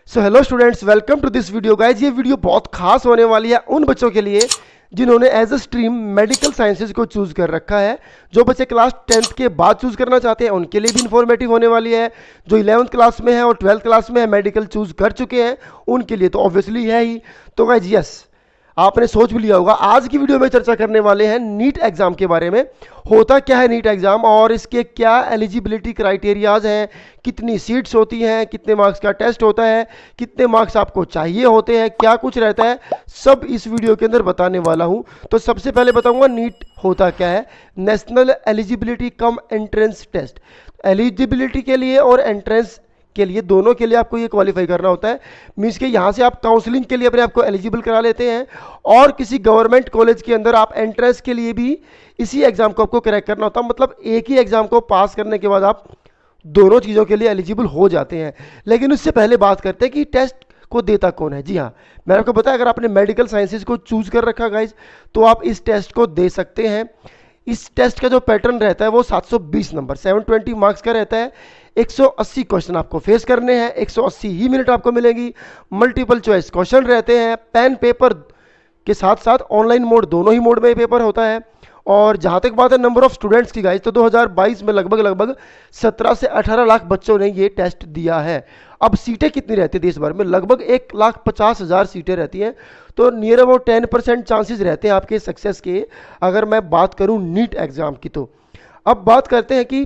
So hello students, welcome to this video guys. ये video बहुत खास होने वाली है उन बच्चों के लिए जिन्होंने as a stream medical sciences को चूज कर रखा है। जो बच्चे क्लास 10th के बाद चूज करना चाहते हैं उनके लिए भी इंफॉर्मेटिव होने वाली है। जो 11th क्लास में है और 12th क्लास में है, मेडिकल चूज कर चुके हैं, उनके लिए तो ऑब्वियसली है ही। तो गाइज यस, आपने सोच भी लिया होगा। आज की वीडियो में चर्चा करने वाले हैं नीट एग्जाम के बारे में। होता क्या है नीट एग्जाम और इसके क्या एलिजिबिलिटी क्राइटेरियाज हैं, कितनी सीट्स होती हैं, कितने मार्क्स का टेस्ट होता है, कितने मार्क्स आपको चाहिए होते हैं, क्या कुछ रहता है, सब इस वीडियो के अंदर बताने वाला हूं। तो सबसे पहले बताऊंगा नीट होता क्या है। National eligibility cum entrance test. Eligibility के लिए और एंट्रेंस के लिए, दोनों के लिए आपको ये क्वालिफाई करना होता है। मीन्स के यहाँ से आप काउंसलिंग के लिए अपने आपको एलिजिबल करा लेते हैं और किसी गवर्नमेंट कॉलेज के अंदर आप एंट्रेंस के लिए भी इसी एग्जाम को आपको क्रैक करना होता है। मतलब एक ही एग्जाम को पास करने के बाद आप दोनों चीज़ों के लिए एलिजिबल हो जाते हैं। लेकिन उससे पहले बात करते हैं कि टेस्ट को देता कौन है। जी हाँ, मैंने आपको बताया, अगर आपने मेडिकल साइंसेज को चूज कर रखा गाइज तो आप इस टेस्ट को दे सकते हैं। इस टेस्ट का जो पैटर्न रहता है वो 720 नंबर 720 मार्क्स का रहता है। 180 क्वेश्चन आपको फेस करने हैं, 180 ही मिनट आपको मिलेगी। मल्टीपल चॉइस क्वेश्चन रहते हैं, पेन पेपर के साथ साथ ऑनलाइन मोड, दोनों ही मोड में पेपर होता है। और जहाँ तक बात है नंबर ऑफ स्टूडेंट्स की गाइज, तो 2022 में लगभग 17 से 18 लाख बच्चों ने ये टेस्ट दिया है। अब सीटें कितनी रहती है देश भर में? लगभग 1,50,000 सीटें रहती हैं। तो नियर अबाउट 10% चांसेस रहते हैं आपके सक्सेस के, अगर मैं बात करूं नीट एग्जाम की। तो अब बात करते हैं कि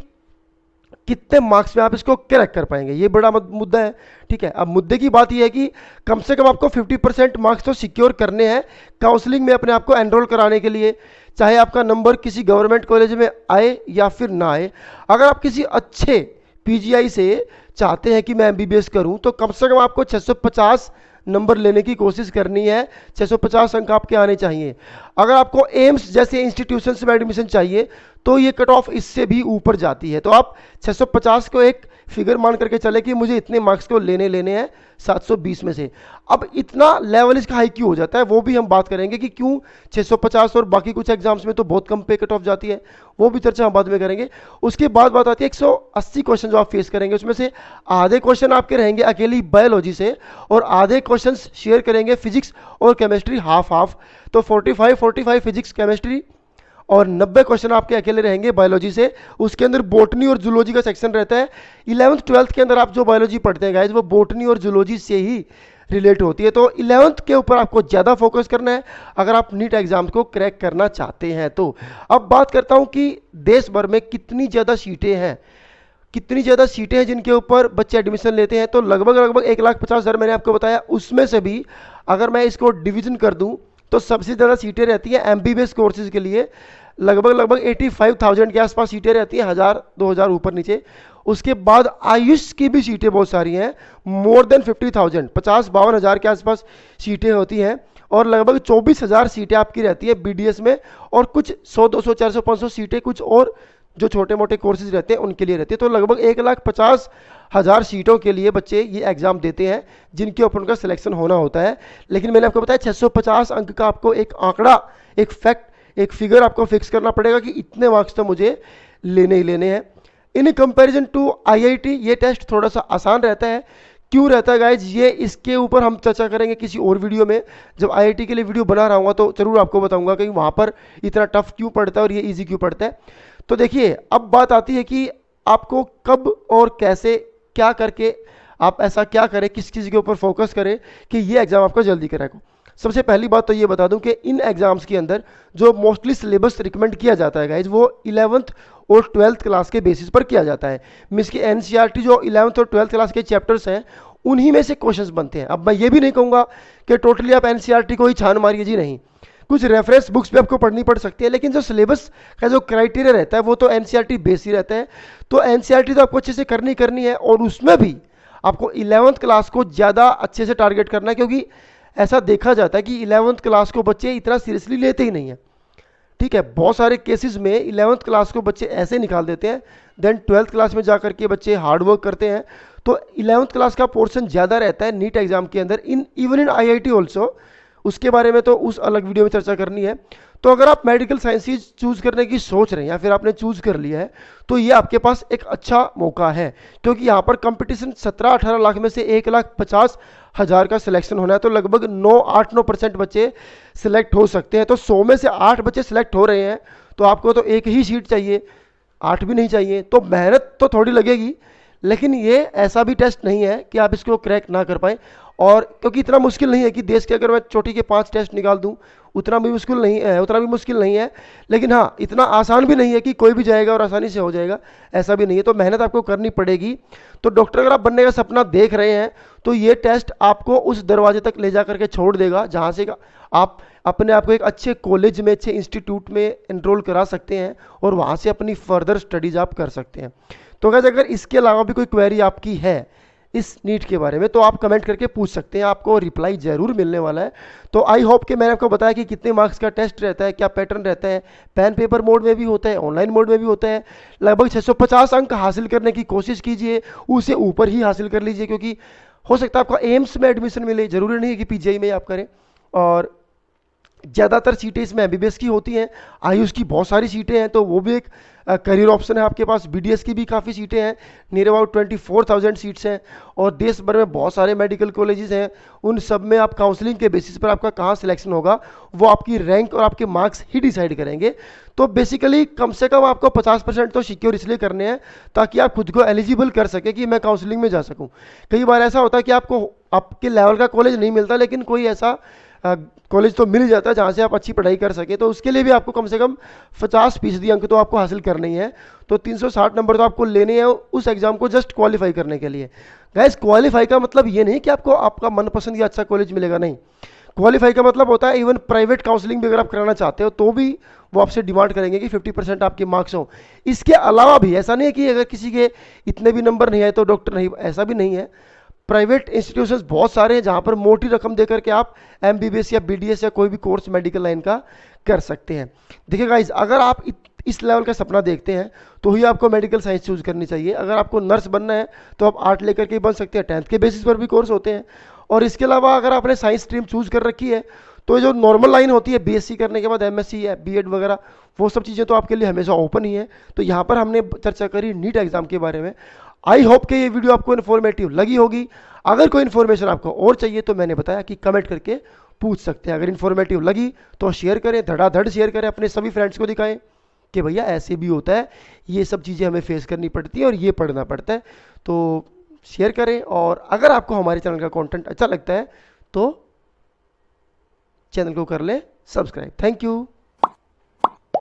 कितने मार्क्स में आप इसको क्रैक कर पाएंगे। ये बड़ा मुद्दा है। ठीक है, अब मुद्दे की बात ये है कि कम से कम आपको 50% मार्क्स तो सिक्योर करने हैं काउंसलिंग में अपने आप को एनरोल कराने के लिए, चाहे आपका नंबर किसी गवर्नमेंट कॉलेज में आए या फिर ना आए। अगर आप किसी अच्छे पीजीआई से चाहते हैं कि मैं एमबीबीएस करूं तो कम से कम आपको 650 नंबर लेने की कोशिश करनी है। 650 अंक आपके आने चाहिए। अगर आपको एम्स जैसे इंस्टीट्यूशंस में एडमिशन चाहिए तो ये कट ऑफ इससे भी ऊपर जाती है। तो आप 650 को एक फिगर मान करके चले कि मुझे इतने मार्क्स को लेने हैं 720 में से। अब इतना लेवल इसका हाई क्यों हो जाता है वो भी हम बात करेंगे कि क्यों 650 और बाकी कुछ एग्जाम्स में तो बहुत कम पे कट ऑफ जाती है, वो भी चर्चा हम बाद में करेंगे। उसके बाद बात आती है 180 क्वेश्चन जो आप फेस करेंगे, उसमें से आधे क्वेश्चन आपके रहेंगे अकेली बायोलॉजी से और आधे क्वेश्चन शेयर करेंगे फिजिक्स और केमिस्ट्री हाफ हाफ। तो 45 फिजिक्स केमिस्ट्री और 90 क्वेश्चन आपके अकेले रहेंगे बायोलॉजी से। उसके अंदर बोटनी और जूलॉजी का सेक्शन रहता है। 11th 12th के अंदर आप जो बायोलॉजी पढ़ते हैं गाइज वो बोटनी और जूलॉजी से ही रिलेट होती है। तो 11th के ऊपर आपको ज़्यादा फोकस करना है अगर आप नीट एग्जाम को क्रैक करना चाहते हैं तो। अब बात करता हूँ कि देश भर में कितनी ज़्यादा सीटें हैं, कितनी ज़्यादा सीटें हैं जिनके ऊपर बच्चे एडमिशन लेते हैं। तो लगभग 1,50,000 मैंने आपको बताया। उसमें से भी अगर मैं इसको डिवीजन कर दूं तो सबसे ज़्यादा सीटें रहती हैं एमबीबीएस कोर्सेज के लिए। लगभग 85,000 के आसपास सीटें रहती हैं, 1,000-2,000 ऊपर नीचे। उसके बाद आयुष की भी सीटें बहुत सारी हैं, मोर देन 50,000, 50-52,000 के आसपास सीटें होती हैं। और लगभग 24,000 सीटें आपकी रहती है बीडीएस में और कुछ 100, 200, 400, 500 सीटें कुछ और जो छोटे मोटे कोर्सेज रहते हैं उनके लिए रहती है। तो लगभग 1,50,000 सीटों के लिए बच्चे ये एग्जाम देते हैं जिनके ऊपर उनका सिलेक्शन होना होता है। लेकिन मैंने आपको बताया 650 अंक का आपको एक आंकड़ा, एक फैक्ट, एक फिगर आपको फिक्स करना पड़ेगा कि इतने मार्क्स तो मुझे लेने ही लेने हैं। इन कंपैरिजन टू आईआईटी ये टेस्ट थोड़ा सा आसान रहता है। क्यों रहता है गाइज, ये इसके ऊपर हम चर्चा करेंगे किसी और वीडियो में। जब आईआईटी के लिए वीडियो बना रहा हूँ तो जरूर आपको बताऊंगा कि वहाँ पर इतना टफ क्यों पड़ता है और ये ईजी क्यों पड़ता है। तो देखिए, अब बात आती है कि आपको कब और कैसे क्या करके आप ऐसा क्या करें, किस चीज़ के ऊपर फोकस करें कि ये एग्जाम आपका जल्दी क्रैक हो। सबसे पहली बात तो ये बता दूं कि इन एग्जाम्स के अंदर जो मोस्टली सिलेबस रिकमेंड किया जाता है गाइज वो 11th और 12th क्लास के बेसिस पर किया जाता है। मीन्स की एनसीईआरटी जो 11th और 12th क्लास के चैप्टर्स हैं उन्हीं में से क्वेश्चंस बनते हैं। अब मैं ये भी नहीं कहूँगा कि टोटली आप एनसीईआरटी को ही छान मारिए, जी नहीं। कुछ रेफरेंस बुक्स भी आपको पढ़नी पड़ सकती है, लेकिन जो सिलेबस का जो क्राइटेरिया रहता है वो तो एनसीईआरटी बेस ही रहता है। तो एनसीईआरटी तो आपको अच्छे से करनी है और उसमें भी आपको 11th क्लास को ज़्यादा अच्छे से टारगेट करना है, क्योंकि ऐसा देखा जाता है कि 11th क्लास को बच्चे इतना सीरियसली लेते ही नहीं है। ठीक है, बहुत सारे केसेस में 11th क्लास को बच्चे ऐसे निकाल देते हैं, देन 12th क्लास में जाकर के बच्चे हार्ड वर्क करते हैं। तो 11th क्लास का पोर्शन ज़्यादा रहता है नीट एग्जाम के अंदर, इवन इन आईआईटी ऑल्सो। उसके बारे में तो उस अलग वीडियो में चर्चा करनी है। तो अगर आप मेडिकल साइंसेज चूज़ करने की सोच रहे हैं या फिर आपने चूज़ कर लिया है, तो ये आपके पास एक अच्छा मौका है, क्योंकि यहाँ पर कंपटीशन 17-18 लाख में से 1,50,000 का सिलेक्शन होना है। तो लगभग 8-9% बच्चे सिलेक्ट हो सकते हैं। तो 100 में से 8 बच्चे सिलेक्ट हो रहे हैं, तो आपको तो एक ही सीट चाहिए, 8 भी नहीं चाहिए। तो मेहनत तो थोड़ी लगेगी, लेकिन ये ऐसा भी टेस्ट नहीं है कि आप इसको क्रैक ना कर पाए। और क्योंकि इतना मुश्किल नहीं है कि देश के अगर मैं चोटी के 5 टेस्ट निकाल दूं, उतना भी मुश्किल नहीं है, उतना भी मुश्किल नहीं है। लेकिन हाँ, इतना आसान भी नहीं है कि कोई भी जाएगा और आसानी से हो जाएगा, ऐसा भी नहीं है। तो मेहनत आपको करनी पड़ेगी। तो डॉक्टर अगर आप बनने का सपना देख रहे हैं, तो ये टेस्ट आपको उस दरवाजे तक ले जा करके छोड़ देगा जहाँ से आप अपने आप को एक अच्छे कॉलेज में, अच्छे इंस्टीट्यूट में एनरोल करा सकते हैं और वहाँ से अपनी फर्दर स्टडीज आप कर सकते हैं। तो गाइस, अगर इसके अलावा भी कोई क्वेरी आपकी है इस नीट के बारे में, तो आप कमेंट करके पूछ सकते हैं, आपको रिप्लाई जरूर मिलने वाला है। तो आई होप कि मैंने आपको बताया कि कितने मार्क्स का टेस्ट रहता है, क्या पैटर्न रहता है, पेन पेपर मोड में भी होता है, ऑनलाइन मोड में भी होता है। लगभग 650 अंक हासिल करने की कोशिश कीजिए, उससे ऊपर ही हासिल कर लीजिए, क्योंकि हो सकता है आपका एम्स में एडमिशन मिले, जरूरी नहीं है कि पीजीआई में आप करें। और ज़्यादातर सीटें इसमें एमबीबीएस की होती हैं, आयुष की बहुत सारी सीटें हैं, तो वो भी एक करियर ऑप्शन है आपके पास। बीडीएस की भी काफ़ी सीटें हैं, नियर अबाउट 24,000 सीट्स हैं। और देश भर में बहुत सारे मेडिकल कॉलेजेस हैं, उन सब में आप काउंसलिंग के बेसिस पर आपका कहाँ सिलेक्शन होगा, वो आपकी रैंक और आपके मार्क्स ही डिसाइड करेंगे। तो बेसिकली कम से कम आपको 50% तो सिक्योर इसलिए करने हैं ताकि आप खुद को एलिजिबल कर सके कि मैं काउंसलिंग में जा सकूँ। कई बार ऐसा होता है कि आपको आपके लेवल का कॉलेज नहीं मिलता, लेकिन कोई ऐसा कॉलेज तो मिल जाता है जहाँ से आप अच्छी पढ़ाई कर सके। तो उसके लिए भी आपको कम से कम 50% अंक तो आपको हासिल करने ही है। तो 360 नंबर तो आपको लेने हैं उस एग्जाम को जस्ट क्वालिफाई करने के लिए। गैस, क्वालिफाई का मतलब ये नहीं कि आपको आपका मनपसंद या अच्छा कॉलेज मिलेगा, नहीं। क्वालिफाई का मतलब होता है इवन प्राइवेट काउंसलिंग भी अगर आप कराना चाहते हो तो भी वो आपसे डिमांड करेंगे कि 50% आपके मार्क्स हो। इसके अलावा भी ऐसा नहीं है कि अगर किसी के इतने भी नंबर नहीं आए तो डॉक्टर नहीं, ऐसा भी नहीं है। प्राइवेट इंस्टीट्यूशंस बहुत सारे हैं जहाँ पर मोटी रकम देकर के आप एमबीबीएस या बीडीएस या कोई भी कोर्स मेडिकल लाइन का कर सकते हैं। देखिए गाइज, अगर आप इस लेवल का सपना देखते हैं तो ही आपको मेडिकल साइंस चूज करनी चाहिए। अगर आपको नर्स बनना है तो आप आर्ट लेकर के बन सकते हैं, 10th के बेसिस पर भी कोर्स होते हैं। और इसके अलावा अगर आपने साइंस स्ट्रीम चूज कर रखी है, तो जो नॉर्मल लाइन होती है बीएससी करने के बाद एमएससी या बीएड वगैरह, वो सब चीज़ें तो आपके लिए हमेशा ओपन ही है। तो यहाँ पर हमने चर्चा करी नीट एग्जाम के बारे में। आई होप कि ये वीडियो आपको इन्फॉर्मेटिव लगी होगी। अगर कोई इन्फॉर्मेशन आपको और चाहिए तो मैंने बताया कि कमेंट करके पूछ सकते हैं। अगर इन्फॉर्मेटिव लगी तो शेयर करें, धड़ाधड़ शेयर करें, अपने सभी फ्रेंड्स को दिखाएं कि भैया ऐसे भी होता है, ये सब चीज़ें हमें फेस करनी पड़ती है और ये पढ़ना पड़ता है। तो शेयर करें, और अगर आपको हमारे चैनल का कंटेंट अच्छा लगता है तो चैनल को कर लें सब्सक्राइब। Thank you.